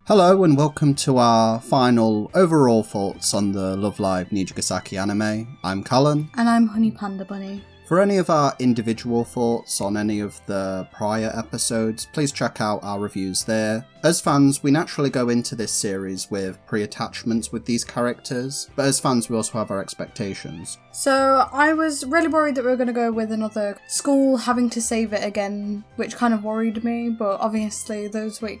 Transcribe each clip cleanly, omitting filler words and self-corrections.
Hello and welcome to our final overall thoughts on the Love Live Nijigasaki anime. I'm Cullen. And I'm Honey Panda Bunny. For any of our individual thoughts on any of the prior episodes, please check out our reviews there. As fans, we naturally go into this series with pre-attachments with these characters, but as fans we also have our expectations. So I was really worried that we were going to go with another school having to save it again, which kind of worried me, but obviously those were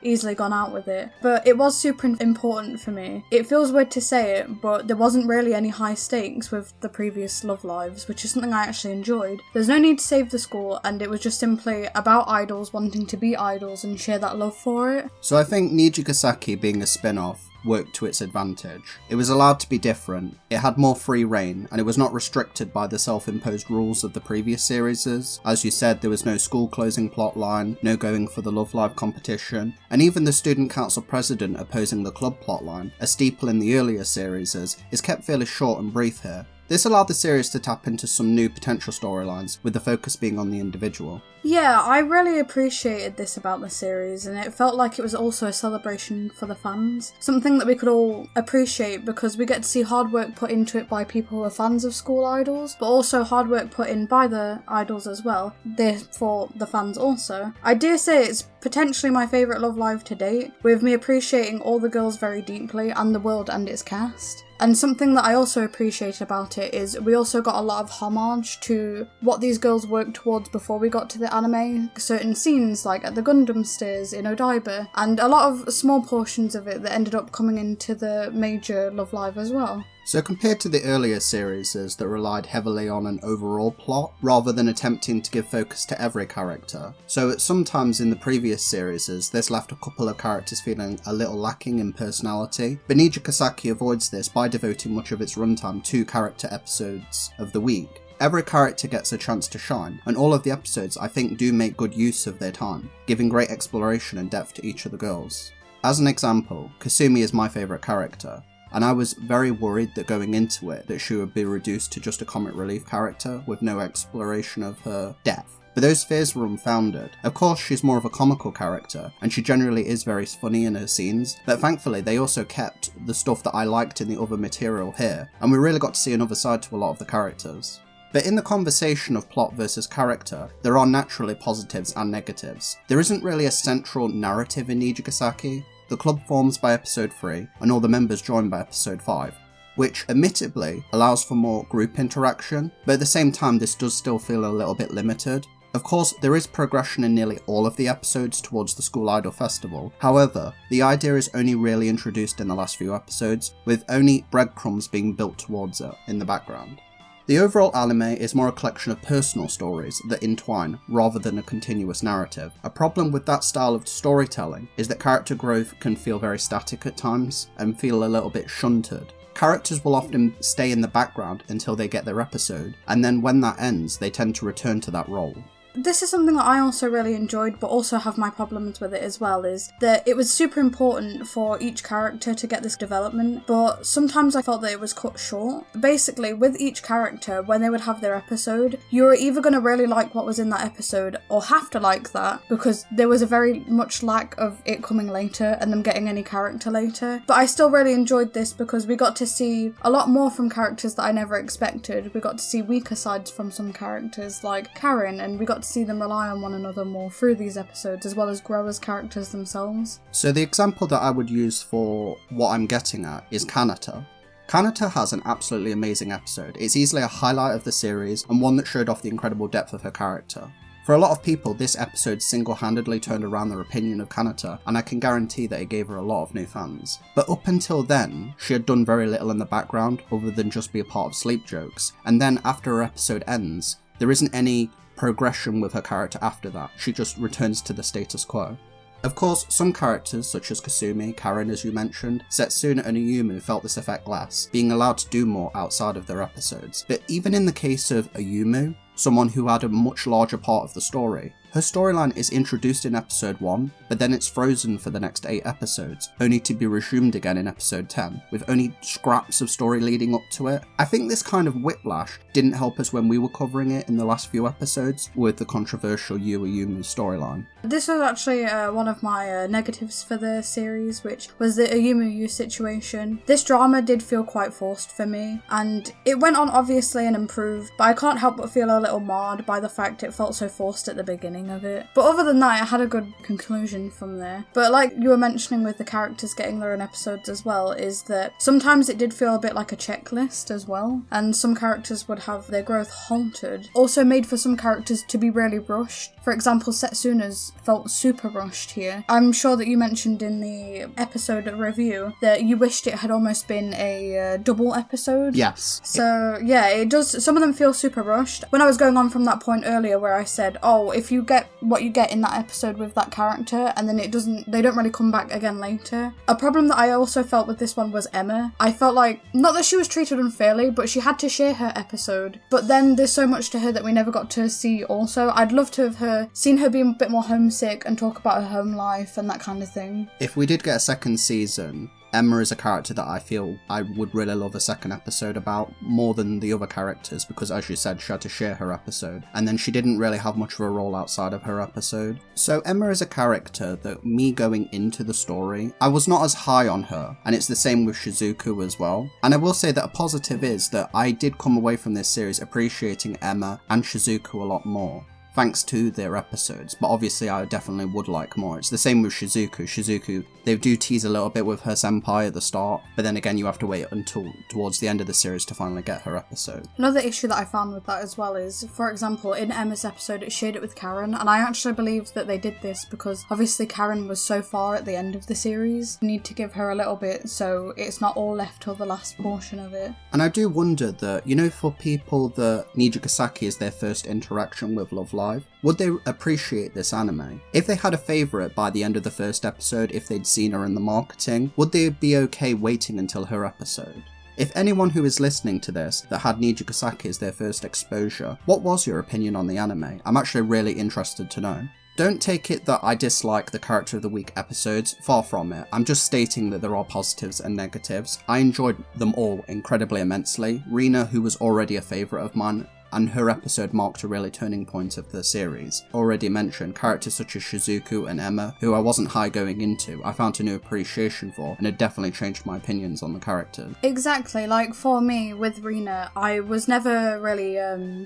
easily gone out with it. But it was super important for me. It feels weird to say it, but there wasn't really any high stakes with the previous Love Lives, which is something I actually enjoyed. There's no need to save the school, and it was just simply about idols wanting to be idols and share that love for it. So I think Nijigasaki being a spin-off worked to its advantage. It was allowed to be different, it had more free reign, and it was not restricted by the self-imposed rules of the previous series. As you said, there was no school closing plotline, no going for the Love Live competition, and even the student council president opposing the club plotline, a staple in the earlier series, is kept fairly short and brief here. This allowed the series to tap into some new potential storylines, with the focus being on the individual. Yeah, I really appreciated this about the series, and it felt like it was also a celebration for the fans. Something that we could all appreciate because we get to see hard work put into it by people who are fans of school idols, but also hard work put in by the idols as well, therefore the fans also. I dare say it's potentially my favourite Love Live to date, with me appreciating all the girls very deeply and the world and its cast. And something that I also appreciate about it is we also got a lot of homage to what these girls worked towards before we got to the anime. Certain scenes like at the Gundam stairs in Odaiba, and a lot of small portions of it that ended up coming into the major Love Live as well. So compared to the earlier series that relied heavily on an overall plot, rather than attempting to give focus to every character, so sometimes in the previous series this left a couple of characters feeling a little lacking in personality, but Nijigasaki avoids this by devoting much of its runtime to character episodes of the week. Every character gets a chance to shine, and all of the episodes I think do make good use of their time, giving great exploration and depth to each of the girls. As an example, Kasumi is my favourite character, and I was very worried that going into it that she would be reduced to just a comic relief character with no exploration of her depth. But those fears were unfounded. Of course she's more of a comical character, and she generally is very funny in her scenes, but thankfully they also kept the stuff that I liked in the other material here, and we really got to see another side to a lot of the characters. But in the conversation of plot versus character, there are naturally positives and negatives. There isn't really a central narrative in Nijigasaki. The club forms by episode 3, and all the members join by episode 5, which admittedly allows for more group interaction, but at the same time this does still feel a little bit limited. Of course, there is progression in nearly all of the episodes towards the School Idol Festival, however, the idea is only really introduced in the last few episodes, with only breadcrumbs being built towards it in the background. The overall anime is more a collection of personal stories that entwine rather than a continuous narrative. A problem with that style of storytelling is that character growth can feel very static at times and feel a little bit shunted. Characters will often stay in the background until they get their episode, and then when that ends, they tend to return to that role. This is something that I also really enjoyed, but also have my problems with it as well, is that it was super important for each character to get this development, but sometimes I felt that it was cut short. Basically, with each character, when they would have their episode, you were either going to really like what was in that episode, or have to like that, because there was a very much lack of it coming later, and them getting any character later. But I still really enjoyed this, because we got to see a lot more from characters that I never expected. We got to see weaker sides from some characters, like Karen, and we got to see them rely on one another more through these episodes, as well as grow as characters themselves. So the example that I would use for what I'm getting at is Kanata. Kanata has an absolutely amazing episode. It's easily a highlight of the series, and one that showed off the incredible depth of her character. For a lot of people, this episode single-handedly turned around their opinion of Kanata, and I can guarantee that it gave her a lot of new fans. But up until then, she had done very little in the background, other than just be a part of sleep jokes, and then after her episode ends, there isn't any progression with her character after that. She just returns to the status quo. Of course, some characters, such as Kasumi, Karen as you mentioned, Setsuna and Ayumu felt this effect less, being allowed to do more outside of their episodes. But even in the case of Ayumu, someone who had a much larger part of the story, Her storyline is introduced in episode 1, but then it's frozen for the next 8 episodes, only to be resumed again in episode 10, with only scraps of story leading up to it. I think this kind of whiplash didn't help us when we were covering it in the last few episodes with the controversial Yumu storyline. This was actually one of my negatives for the series, which was the Ayumu situation. This drama did feel quite forced for me, and it went on obviously and improved, but I can't help but feel a little marred by the fact it felt so forced at the beginning of it. But other than that, it had a good conclusion from there. But like you were mentioning with the characters getting their own episodes as well, is that sometimes it did feel a bit like a checklist as well, and some characters would have their growth halted. Also made for some characters to be really rushed. For example, Setsuna's felt super rushed here. I'm sure that you mentioned in the episode review that you wished it had almost been a double episode. Yes. So yeah, it does. Some of them feel super rushed. When I was going on from that point earlier where I said, oh, if you get what you get in that episode with that character and then they don't really come back again later. A problem that I also felt with this one was Emma. I felt like, not that she was treated unfairly, but she had to share her episode. But then there's so much to her that we never got to see also. I'd love to have seen her be a bit more homesick and talk about her home life and that kind of thing. If we did get a second season, Emma is a character that I feel I would really love a second episode about, more than the other characters, because as you said, she had to share her episode, and then she didn't really have much of a role outside of her episode. So Emma is a character that me going into the story, I was not as high on her, and it's the same with Shizuku as well. And I will say that a positive is that I did come away from this series appreciating Emma and Shizuku a lot more, thanks to their episodes, but obviously I definitely would like more. It's the same with Shizuku. Shizuku, they do tease a little bit with her senpai at the start, but then again you have to wait until towards the end of the series to finally get her episode. Another issue that I found with that as well is, for example, in Emma's episode it shared it with Karen, and I actually believe that they did this because obviously Karen was so far at the end of the series. You need to give her a little bit so it's not all left till the last portion of it. And I do wonder that, you know, for people that Nijigasaki is their first interaction with Love Live, would they appreciate this anime? If they had a favourite by the end of the first episode, if they'd seen her in the marketing, would they be okay waiting until her episode? If anyone who is listening to this that had Nijigasaki as their first exposure, what was your opinion on the anime? I'm actually really interested to know. Don't take it that I dislike the Character of the Week episodes, far from it. I'm just stating that there are positives and negatives. I enjoyed them all incredibly immensely. Rina, who was already a favourite of mine, and her episode marked a really turning point of the series. Already mentioned, characters such as Shizuku and Emma, who I wasn't high going into, I found a new appreciation for, and it definitely changed my opinions on the characters. Exactly, like for me, with Rina, I was never really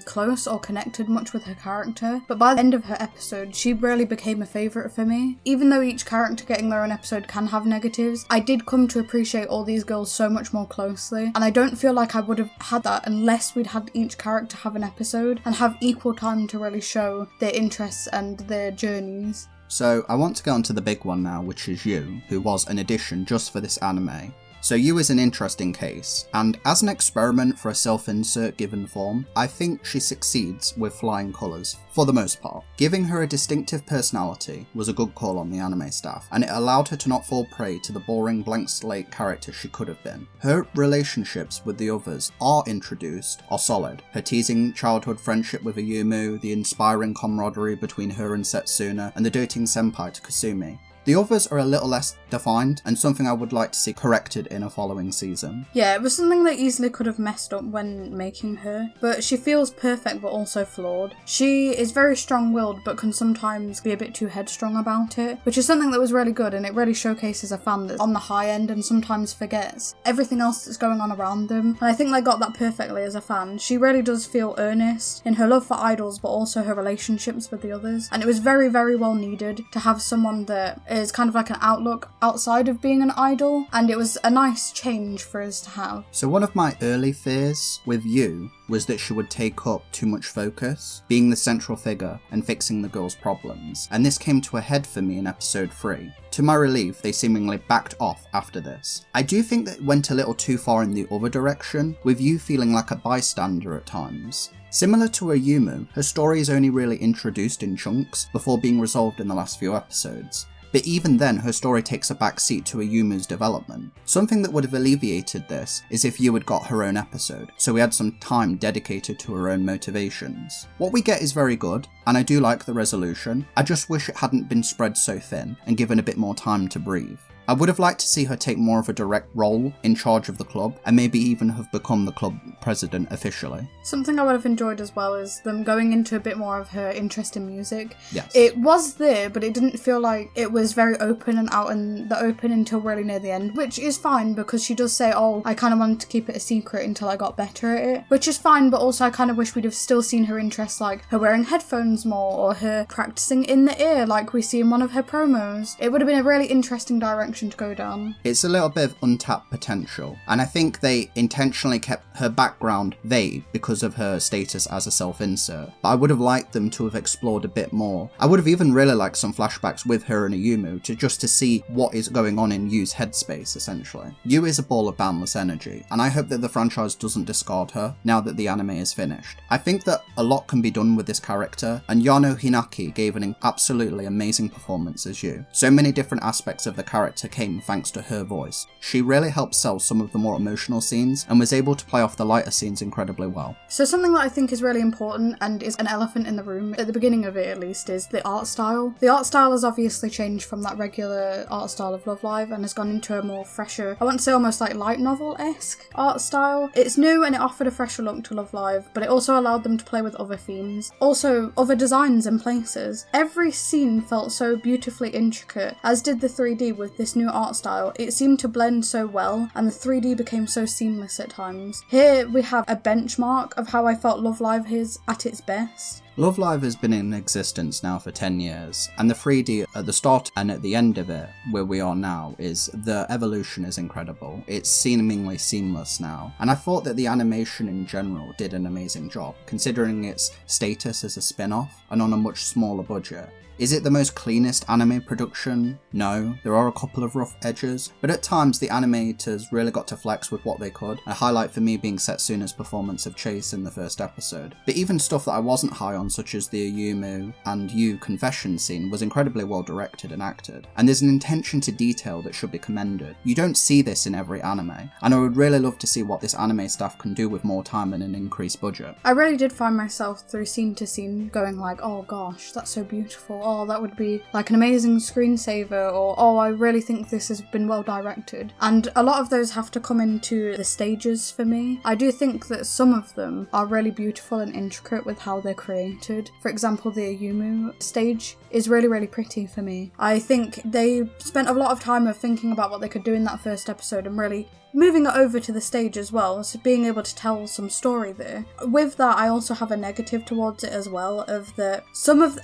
close or connected much with her character, but by the end of her episode, she really became a favourite for me. Even though each character getting their own episode can have negatives, I did come to appreciate all these girls so much more closely, and I don't feel like I would have had that unless we'd had each character have an episode and have equal time to really show their interests and their journeys. So I want to go on to the big one now, which is Yu, who was an addition just for this anime. So Yu is an interesting case, and as an experiment for a self-insert given form, I think she succeeds with flying colours, for the most part. Giving her a distinctive personality was a good call on the anime staff, and it allowed her to not fall prey to the boring blank slate character she could have been. Her relationships with the others are introduced, are solid. Her teasing childhood friendship with Ayumu, the inspiring camaraderie between her and Setsuna, and the doting senpai to Kasumi. The others are a little less defined, and something I would like to see corrected in a following season. Yeah, it was something they easily could have messed up when making her, but she feels perfect but also flawed. She is very strong-willed but can sometimes be a bit too headstrong about it, which is something that was really good, and it really showcases a fan that's on the high end and sometimes forgets everything else that's going on around them, and I think they got that perfectly as a fan. She really does feel earnest in her love for idols but also her relationships with the others, and it was very, very well needed to have someone that is kind of like an outlook outside of being an idol, and it was a nice change for us to have. So one of my early fears with Yu was that she would take up too much focus, being the central figure and fixing the girls' problems, and this came to a head for me in episode 3. To my relief, they seemingly backed off after this. I do think that it went a little too far in the other direction, with Yu feeling like a bystander at times. Similar to Ayumu, her story is only really introduced in chunks before being resolved in the last few episodes. but even then her story takes a backseat to Ayumu's development. Something that would have alleviated this is if Yu had got her own episode, so we had some time dedicated to her own motivations. What we get is very good, and I do like the resolution. I just wish it hadn't been spread so thin and given a bit more time to breathe. I would have liked to see her take more of a direct role in charge of the club, and maybe even have become the club president officially. Something I would have enjoyed as well is them going into a bit more of her interest in music. Yes. It was there, but it didn't feel like it was very open and out in the open until really near the end, which is fine because she does say, oh, I kind of wanted to keep it a secret until I got better at it, which is fine, but also I kind of wish we'd have still seen her interests, like her wearing headphones more or her practicing in the ear like we see in one of her promos. It would have been a really interesting direction to go down. It's a little bit of untapped potential, and I think they intentionally kept her background vague because of her status as a self-insert, but I would have liked them to have explored a bit more. I would have even really liked some flashbacks with her and Ayumu to see what is going on in Yu's headspace, essentially. Yu is a ball of boundless energy, and I hope that the franchise doesn't discard her now that the anime is finished. I think that a lot can be done with this character, and Yano Hinaki gave an absolutely amazing performance as Yu. So many different aspects of the character came thanks to her voice. She really helped sell some of the more emotional scenes and was able to play off the lighter scenes incredibly well. So something that I think is really important and is an elephant in the room, at the beginning of it at least, is the art style. The art style has obviously changed from that regular art style of Love Live and has gone into a more fresher, I want to say almost like light novel-esque art style. It's new and it offered a fresher look to Love Live, but it also allowed them to play with other themes. Also, other designs and places. Every scene felt so beautifully intricate, as did the 3D with this new art style. It seemed to blend so well, and the 3D became so seamless at times. Here we have a benchmark of how I felt Love Live is at its best. Love Live has been in existence now for 10 years, and the 3D at the start and at the end of it, where we are now, the evolution is incredible. It's seemingly seamless now, and I thought that the animation in general did an amazing job, considering its status as a spin-off and on a much smaller budget. Is it the most cleanest anime production? No, there are a couple of rough edges, but at times the animators really got to flex with what they could. A highlight for me being Setsuna's performance of Chase in the first episode. But even stuff that I wasn't high on, such as the Ayumu and Yu confession scene, was incredibly well directed and acted. And there's an intention to detail that should be commended. You don't see this in every anime, and I would really love to see what this anime staff can do with more time and an increased budget. I really did find myself through scene to scene going like, oh gosh, that's so beautiful. Oh, that would be like an amazing screensaver, or oh, I really think this has been well directed. And a lot of those have to come into the stages for me. I do think that some of them are really beautiful and intricate with how they're created. For example, the Ayumu stage is really, really pretty for me. I think they spent a lot of time of thinking about what they could do in that first episode and really moving it over to the stage as well, so being able to tell some story there. With that, I also have a negative towards it as well, of the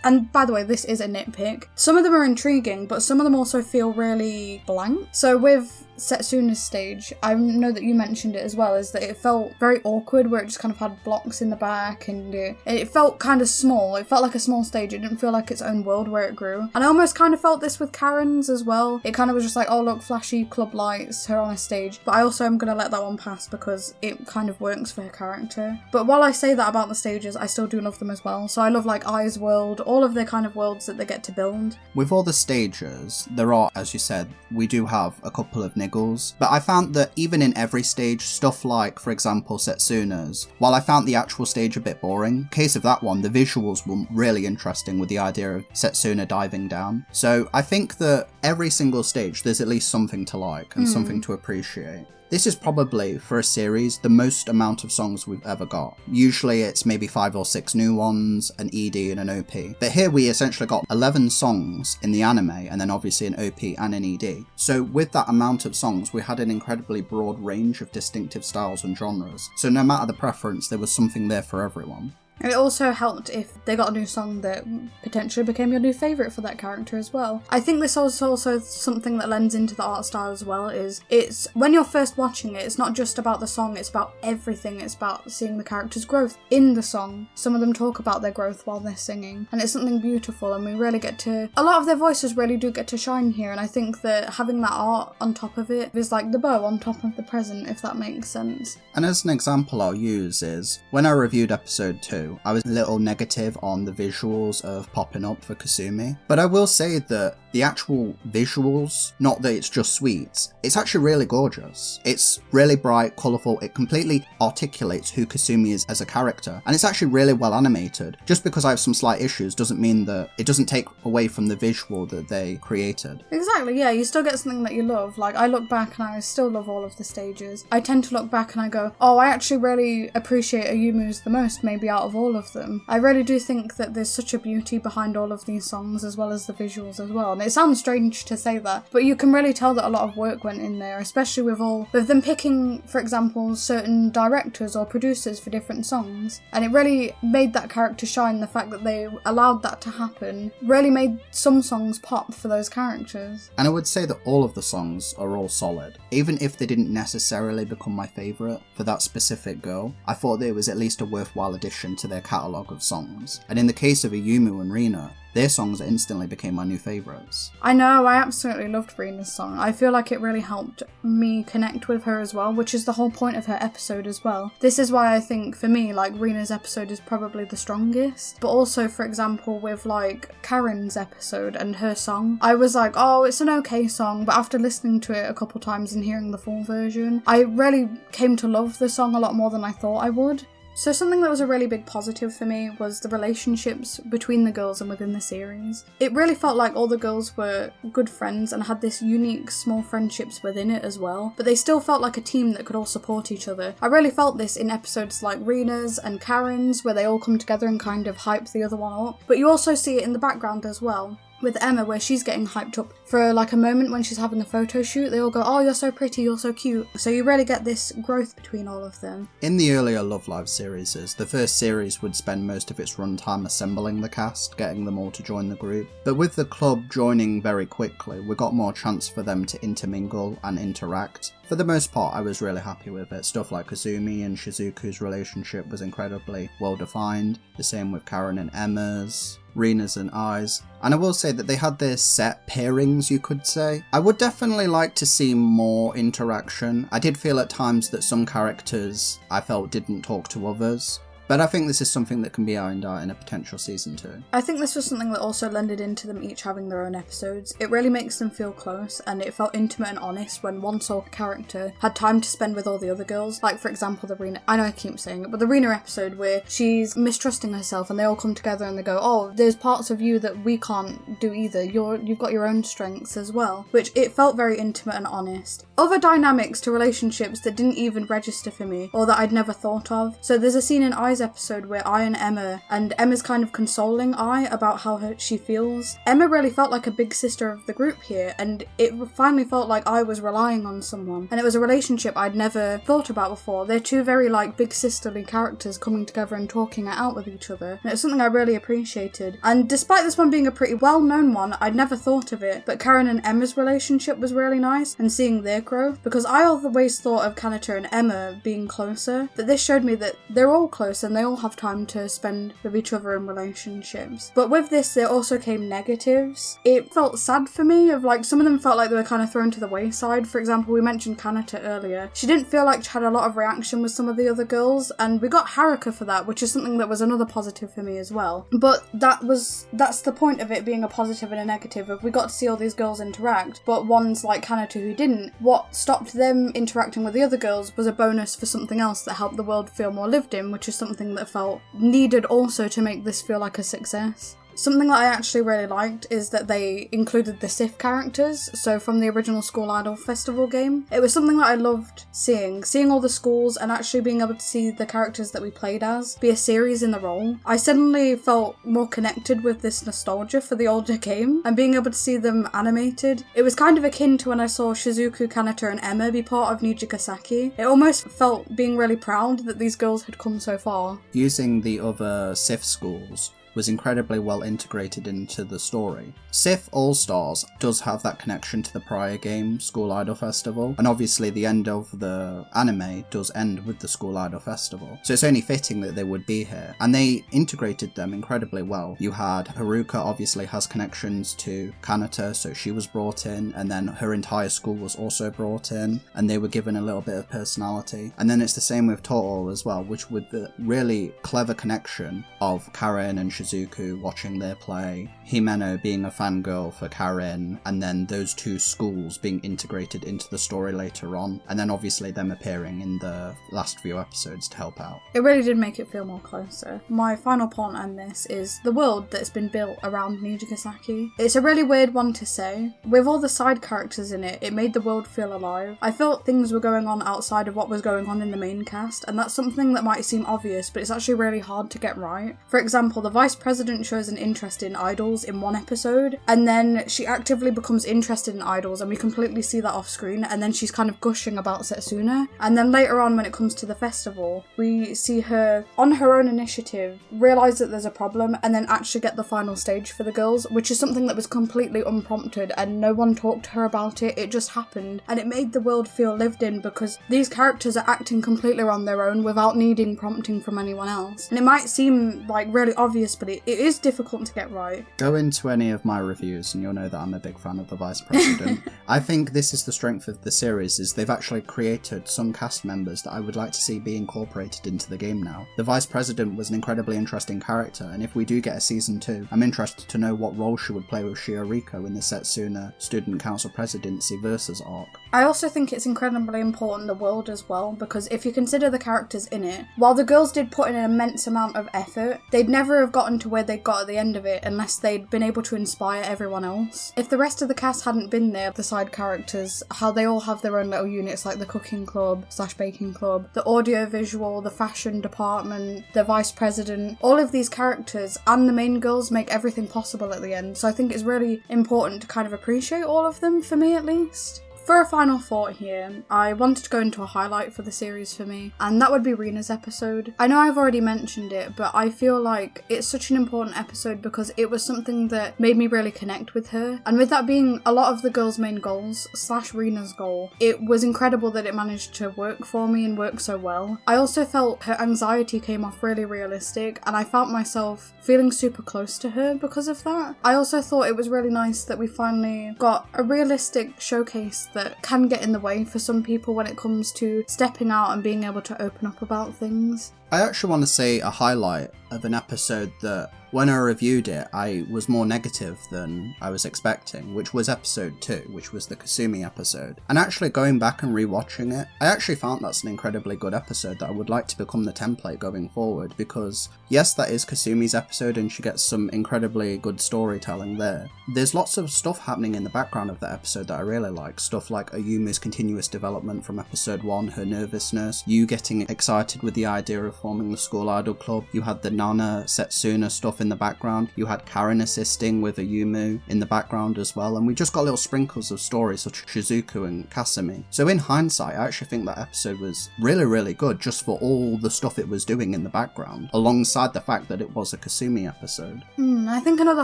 and by the way, this is a nitpick, some of them are intriguing, but some of them also feel really blank. So with Setsuna's stage, I know that you mentioned it as well, is that it felt very awkward, where it just kind of had blocks in the back, and it felt kind of small. It felt like a small stage. It didn't feel like its own world where it grew. And I almost kind of felt this with Karen's as well. It kind of was just like, oh look, flashy club lights, her on a stage. But I also am going to let that one pass because it kind of works for her character. But while I say that about the stages, I still do love them as well. So I love like Ai's world, all of the kind of worlds that they get to build. With all the stages, there are, as you said, we do have a couple of niggles, but I found that even in every stage, stuff like, for example, Setsuna's, while I found the actual stage a bit boring, case of that one, the visuals were really interesting with the idea of Setsuna diving down. So I think that every single stage, there's at least something to like and something to appreciate. This is probably, for a series, the most amount of songs we've ever got. Usually it's maybe 5 or 6 new ones, an ED and an OP. But here we essentially got 11 songs in the anime, and then obviously an OP and an ED. So with that amount of songs, we had an incredibly broad range of distinctive styles and genres. So no matter the preference, there was something there for everyone. And it also helped if they got a new song that potentially became your new favourite for that character as well. I think this is also something that lends into the art style as well, is it's when you're first watching it, it's not just about the song, it's about everything. It's about seeing the character's growth in the song. Some of them talk about their growth while they're singing, and it's something beautiful, and we really get to, a lot of their voices really do get to shine here, and I think that having that art on top of it is like the bow on top of the present, if that makes sense. And as an example I'll use is, when I reviewed episode 2, I was a little negative on the visuals of popping up for Kasumi, but I will say that the actual visuals, not that it's just sweet, it's actually really gorgeous. It's really bright, colourful, it completely articulates who Kasumi is as a character, and it's actually really well animated. Just because I have some slight issues doesn't mean that it doesn't take away from the visual that they created. Exactly, yeah, you still get something that you love. Like, I look back and I still love all of the stages. I tend to look back and I go, oh, I actually really appreciate Ayumu's the most, maybe out of all of them. I really do think that there's such a beauty behind all of these songs as well as the visuals as well. And it sounds strange to say that, but you can really tell that a lot of work went in there, especially with them picking, for example, certain directors or producers for different songs. And it really made that character shine. The fact that they allowed that to happen really made some songs pop for those characters. And I would say that all of the songs are all solid. Even if they didn't necessarily become my favourite for that specific girl, I thought that it was at least a worthwhile addition to their catalogue of songs. And in the case of Ayumu and Rina, their songs instantly became my new favourites. I know, I absolutely loved Rina's song. I feel like it really helped me connect with her as well, which is the whole point of her episode as well. This is why I think, for me, like, Rina's episode is probably the strongest. But also, for example, with, like, Karen's episode and her song, I was like, oh, it's an okay song, but after listening to it a couple times and hearing the full version, I really came to love the song a lot more than I thought I would. So something that was a really big positive for me was the relationships between the girls and within the series. It really felt like all the girls were good friends and had this unique small friendships within it as well, but they still felt like a team that could all support each other. I really felt this in episodes like Rina's and Karen's, where they all come together and kind of hype the other one up, but you also see it in the background as well. With Emma, where she's getting hyped up for like a moment when she's having the photo shoot, they all go, oh, you're so pretty, you're so cute. So you really get this growth between all of them. In the earlier Love Live series, the first series would spend most of its runtime assembling the cast, getting them all to join the group. But with the club joining very quickly, we got more chance for them to intermingle and interact. For the most part, I was really happy with it. Stuff like Kazumi and Shizuku's relationship was incredibly well defined. The same with Karen and Emma's, Rina's and Ai's. And I will say that they had their set pairings, you could say. I would definitely like to see more interaction. I did feel at times that some characters I felt didn't talk to others. But I think this is something that can be ironed out in a potential season 2. I think this was something that also lended into them each having their own episodes. It really makes them feel close, and it felt intimate and honest when one sole character had time to spend with all the other girls. Like, for example, the Rina, I know I keep saying it, but the Rina episode where she's mistrusting herself and they all come together and they go, oh, there's parts of you that we can't do either. You've got your own strengths as well. Which it felt very intimate and honest. Other dynamics to relationships that didn't even register for me, or that I'd never thought of. So there's a scene in Ai's episode where I and Emma's kind of consoling I about how she feels. Emma really felt like a big sister of the group here, and it finally felt like I was relying on someone, and it was a relationship I'd never thought about before. They're two very like big sisterly characters coming together and talking it out with each other, and it was something I really appreciated. And despite this one being a pretty well-known one, I'd never thought of it, but Karen and Emma's relationship was really nice, and seeing their growth, because I always thought of Kanata and Emma being closer, but this showed me that they're all close and they all have time to spend with each other in relationships. But with this, there also came negatives. It felt sad for me, of like, some of them felt like they were kind of thrown to the wayside. For example, we mentioned Kanata earlier. She didn't feel like she had a lot of reaction with some of the other girls, and we got Haruka for that, which is something that was another positive for me as well. But that's the point of it being a positive and a negative, of we got to see all these girls interact, but ones like Kanata who didn't. What stopped them interacting with the other girls was a bonus for something else that helped the world feel more lived in, which is something that felt needed also to make this feel like a success. Something that I actually really liked is that they included the Sif characters, so from the original School Idol Festival game. It was something that I loved seeing all the schools and actually being able to see the characters that we played as be a series in the role. I suddenly felt more connected with this nostalgia for the older game, and being able to see them animated. It was kind of akin to when I saw Shizuku, Kanata and Emma be part of Nijigasaki. It almost felt being really proud that these girls had come so far. Using the other Sif schools was incredibly well integrated into the story. Sif All-Stars does have that connection to the prior game, School Idol Festival, and obviously the end of the anime does end with the School Idol Festival, so it's only fitting that they would be here, and they integrated them incredibly well. You had Haruka obviously has connections to Kanata, so she was brought in, and then her entire school was also brought in, and they were given a little bit of personality. And then it's the same with Toro as well, which with the really clever connection of Karen and Shizuku Shizuku watching their play, Himeno being a fangirl for Karin, and then those two schools being integrated into the story later on, and then obviously them appearing in the last few episodes to help out. It really did make it feel more closer. My final point on this is the world that's been built around Nijigasaki. It's a really weird one to say. With all the side characters in it, it made the world feel alive. I felt things were going on outside of what was going on in the main cast, and that's something that might seem obvious, but it's actually really hard to get right. For example, the vice president shows an interest in idols in one episode, and then she actively becomes interested in idols, and we completely see that off screen, and then she's kind of gushing about Setsuna. And then later on, when it comes to the festival, we see her, on her own initiative, realise that there's a problem, and then actually get the final stage for the girls, which is something that was completely unprompted, and no one talked to her about it. It just happened, and it made the world feel lived in, because these characters are acting completely on their own without needing prompting from anyone else. And it might seem like really obvious, but it is difficult to get right. Go into any of my reviews and you'll know that I'm a big fan of the Vice President. I think this is the strength of the series, is they've actually created some cast members that I would like to see be incorporated into the game now. The Vice President was an incredibly interesting character, and if we do get a season 2, I'm interested to know what role she would play with Shioriko in the Setsuna Student Council Presidency versus arc. I also think it's incredibly important, the world as well, because if you consider the characters in it, while the girls did put in an immense amount of effort, they'd never have gotten to where they got at the end of it unless they'd been able to inspire everyone else. If the rest of the cast hadn't been there, the side characters, how they all have their own little units like the cooking club / baking club, the audio visual, the fashion department, the vice president, all of these characters and the main girls make everything possible at the end. So I think it's really important to kind of appreciate all of them, for me at least. For a final thought here, I wanted to go into a highlight for the series for me, and that would be Rina's episode. I know I've already mentioned it, but I feel like it's such an important episode because it was something that made me really connect with her, and with that being a lot of the girls' main goals / Rina's goal, it was incredible that it managed to work for me and work so well. I also felt her anxiety came off really realistic, and I felt myself feeling super close to her because of that. I also thought it was really nice that we finally got a realistic showcase that can get in the way for some people when it comes to stepping out and being able to open up about things. I actually want to say a highlight of an episode that, when I reviewed it, I was more negative than I was expecting, which was episode 2, which was the Kasumi episode. And actually going back and rewatching it, I actually found that's an incredibly good episode that I would like to become the template going forward, because yes, that is Kasumi's episode and she gets some incredibly good storytelling there. There's lots of stuff happening in the background of that episode that I really like, stuff like Ayumi's continuous development from episode 1, her nervousness, you getting excited with the idea of forming the School Idol Club, you had the Nana Setsuna stuff in the background, you had Karin assisting with Ayumu in the background as well, and we just got little sprinkles of stories such as Shizuku and Kasumi. So in hindsight, I actually think that episode was really, really good just for all the stuff it was doing in the background, alongside the fact that it was a Kasumi episode. I think another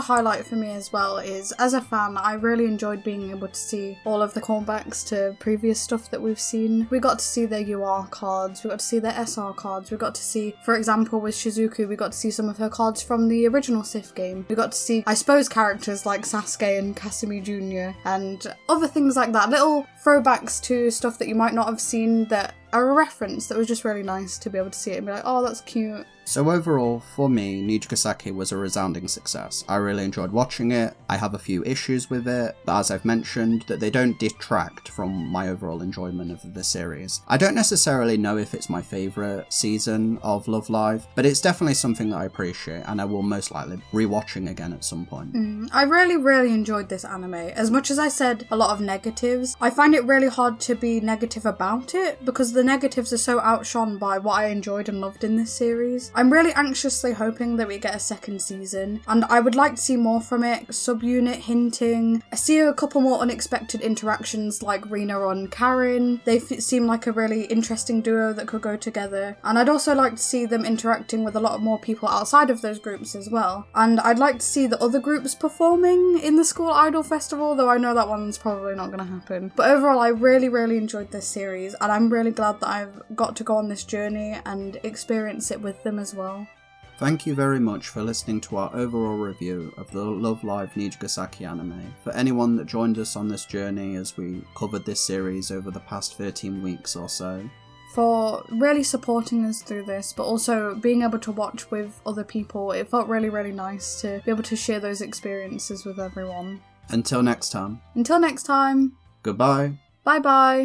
highlight for me as well is, as a fan, I really enjoyed being able to see all of the callbacks to previous stuff that we've seen. We got to see their UR cards, we got to see their SR cards, we got to see, for example with Shizuku, we got to see some of her cards from the original Sif game. We got to see, I suppose, characters like Sasuke and Kasumi Jr. and other things like that, little throwbacks to stuff that you might not have seen that are a reference that was just really nice to be able to see it and be like, oh, that's cute. So overall, for me, Nijigasaki was a resounding success. I really enjoyed watching it. I have a few issues with it, but as I've mentioned, that they don't detract from my overall enjoyment of the series. I don't necessarily know if it's my favourite season of Love Live, but it's definitely something that I appreciate, and I will most likely be rewatching again at some point. I really enjoyed this anime. As much as I said a lot of negatives, I find it really hard to be negative about it, because the negatives are so outshone by what I enjoyed and loved in this series. I'm really anxiously hoping that we get a second season, and I would like to see more from it, subunit hinting. I see a couple more unexpected interactions like Rina and Karin. They seem like a really interesting duo that could go together, and I'd also like to see them interacting with a lot more people outside of those groups as well. And I'd like to see the other groups performing in the School Idol Festival, though I know that one's probably not going to happen. But overall, I really enjoyed this series, and I'm really glad that I've got to go on this journey and experience it with them as well. Thank you very much for listening to our overall review of the Love Live Nijigasaki anime. For anyone that joined us on this journey as we covered this series over the past 13 weeks or so, for really supporting us through this, but also being able to watch with other people. It felt really, really nice to be able to share those experiences with everyone. Until next time. Until next time. Goodbye. Bye bye.